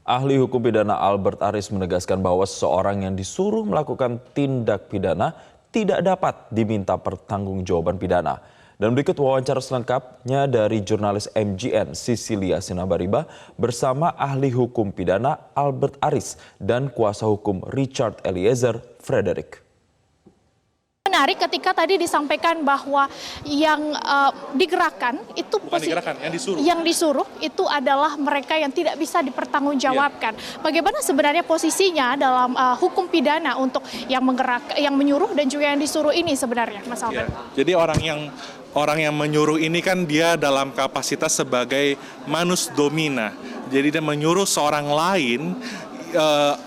Ahli hukum pidana Albert Aris menegaskan bahwa seseorang yang disuruh melakukan tindak pidana tidak dapat diminta pertanggungjawaban pidana. Dan berikut wawancara selengkapnya dari jurnalis MGN Sisilia Sinabariba bersama ahli hukum pidana Albert Aris dan kuasa hukum Richard Eliezer Frederick. Menarik ketika tadi disampaikan bahwa yang digerakkan itu yang disuruh itu adalah mereka yang tidak bisa dipertanggungjawabkan. Bagaimana sebenarnya posisinya dalam hukum pidana untuk yang menyuruh dan juga yang disuruh ini sebenarnya, Mas Albert? Jadi orang yang menyuruh ini kan dia dalam kapasitas sebagai manus domina. Jadi dia menyuruh seorang lain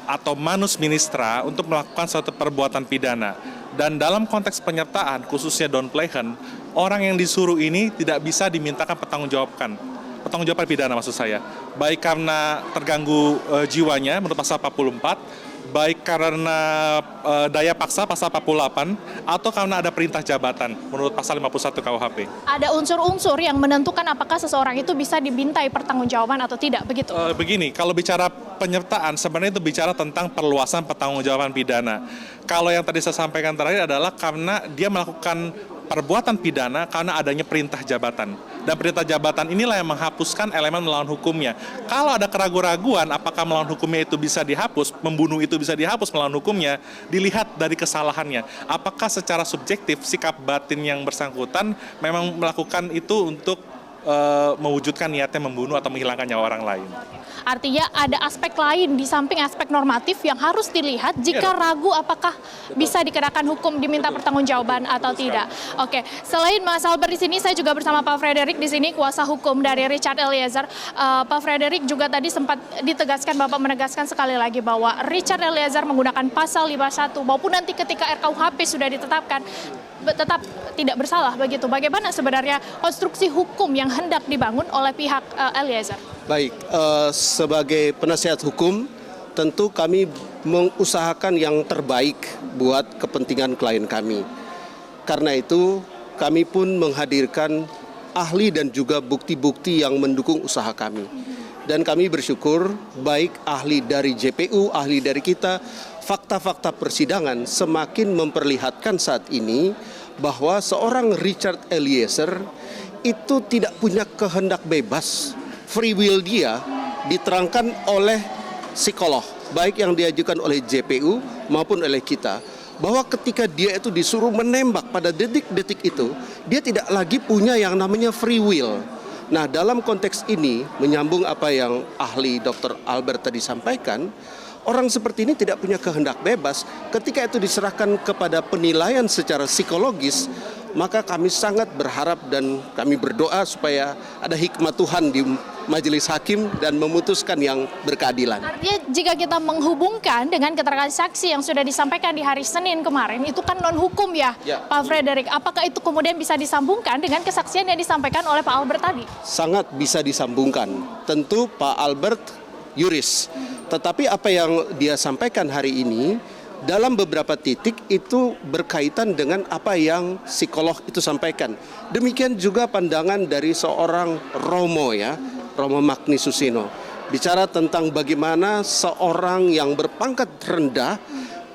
atau manus ministra untuk melakukan suatu perbuatan pidana. Dan dalam konteks penyertaan, khususnya Don Plehen, orang yang disuruh ini tidak bisa dimintakan pertanggungjawaban pidana maksud saya. Baik karena terganggu jiwanya menurut pasal 44, baik karena daya paksa pasal 48, atau karena ada perintah jabatan menurut pasal 51 KUHP. Ada unsur-unsur yang menentukan apakah seseorang itu bisa dimintai pertanggungjawaban atau tidak, begitu? Begini, kalau bicara penyertaan sebenarnya itu bicara tentang perluasan pertanggungjawaban pidana. Kalau yang tadi saya sampaikan terakhir adalah karena dia melakukan perbuatan pidana karena adanya perintah jabatan. Dan perintah jabatan inilah yang menghapuskan elemen melawan hukumnya. Kalau ada keraguan-raguan apakah melawan hukumnya itu bisa dihapus, membunuh itu bisa dihapus melawan hukumnya, dilihat dari kesalahannya. Apakah secara subjektif sikap batin yang bersangkutan memang melakukan itu untuk mewujudkan niatnya membunuh atau menghilangkan nyawa orang lain. Artinya ada aspek lain di samping aspek normatif yang harus dilihat jika ragu apakah bisa dikenakan hukum, diminta pertanggungjawaban atau tidak. Oke, selain Mas Albert di sini, saya juga bersama Pak Frederick di sini, kuasa hukum dari Richard Eliezer. Pak Frederick juga tadi sempat ditegaskan, Bapak menegaskan sekali lagi bahwa Richard Eliezer menggunakan pasal 51 maupun nanti ketika RKUHP sudah ditetapkan tetap tidak bersalah begitu. Bagaimana sebenarnya konstruksi hukum yang hendak dibangun oleh pihak Eliezer? Baik, sebagai penasihat hukum tentu kami mengusahakan yang terbaik buat kepentingan klien kami. Karena itu kami pun menghadirkan ahli dan juga bukti-bukti yang mendukung usaha kami. Dan kami bersyukur baik ahli dari JPU, ahli dari kita, fakta-fakta persidangan semakin memperlihatkan saat ini bahwa seorang Richard Eliezer itu tidak punya kehendak bebas. Free will dia diterangkan oleh psikolog, baik yang diajukan oleh JPU maupun oleh kita, bahwa ketika dia itu disuruh menembak pada detik-detik itu, dia tidak lagi punya yang namanya free will. Nah, dalam konteks ini, menyambung apa yang ahli Dr. Albert tadi sampaikan, orang seperti ini tidak punya kehendak bebas. Ketika itu diserahkan kepada penilaian secara psikologis, maka kami sangat berharap dan kami berdoa supaya ada hikmat Tuhan di majelis hakim dan memutuskan yang berkeadilan. Artinya jika kita menghubungkan dengan keterangan saksi yang sudah disampaikan di hari Senin kemarin, itu kan non-hukum ya, Pak Frederick. Apakah itu kemudian bisa disambungkan dengan kesaksian yang disampaikan oleh Pak Albert tadi? Sangat bisa disambungkan. Tentu Pak Albert yuris. Tetapi apa yang dia sampaikan hari ini dalam beberapa titik itu berkaitan dengan apa yang psikolog itu sampaikan. Demikian juga pandangan dari seorang Romo ya, Romo Magni Susino. Bicara tentang bagaimana seorang yang berpangkat rendah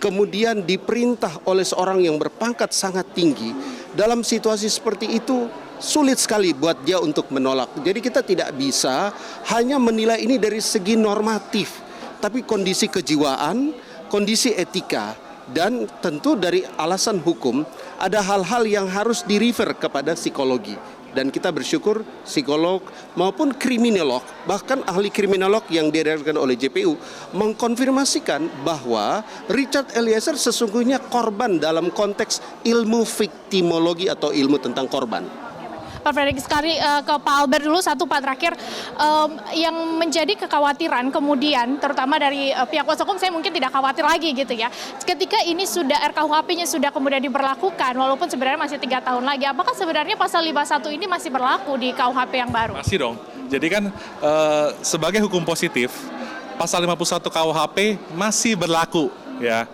kemudian diperintah oleh seorang yang berpangkat sangat tinggi. Dalam situasi seperti itu sulit sekali buat dia untuk menolak. Jadi kita tidak bisa hanya menilai ini dari segi normatif, tapi kondisi kejiwaan, kondisi etika, dan tentu dari alasan hukum ada hal-hal yang harus di-refer kepada psikologi. Dan kita bersyukur psikolog maupun kriminolog, bahkan ahli kriminolog yang dihadirkan oleh JPU mengkonfirmasikan bahwa Richard Eliezer sesungguhnya korban dalam konteks ilmu viktimologi atau ilmu tentang korban. Pak Frederick, sekali ke Pak Albert dulu, satu Pak terakhir, yang menjadi kekhawatiran kemudian terutama dari pihak kuasa hukum, saya mungkin tidak khawatir lagi gitu ya, ketika ini sudah RKUHP-nya sudah kemudian diberlakukan walaupun sebenarnya masih 3 tahun lagi, apakah sebenarnya pasal 51 ini masih berlaku di KUHP yang baru? Masih dong, jadi kan sebagai hukum positif pasal 51 KUHP masih berlaku ya.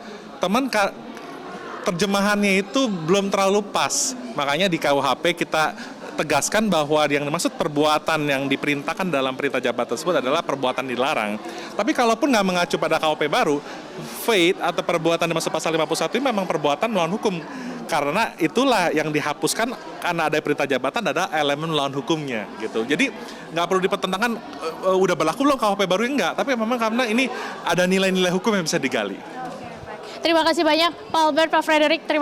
Terjemahannya itu belum terlalu pas, makanya di KUHP kita tegaskan bahwa yang dimaksud perbuatan yang diperintahkan dalam perintah jabatan tersebut adalah perbuatan dilarang. Tapi kalaupun nggak mengacu pada KUP baru, faith atau perbuatan dimaksud pasal 51 ini memang perbuatan melawan hukum. Karena itulah yang dihapuskan karena ada perintah jabatan, ada elemen melawan hukumnya gitu. Jadi nggak perlu dipertentangkan udah berlaku belum KUP baru, enggak. Tapi memang karena ini ada nilai-nilai hukum yang bisa digali. Terima kasih banyak Pak Albert, Pak Frederick. Terima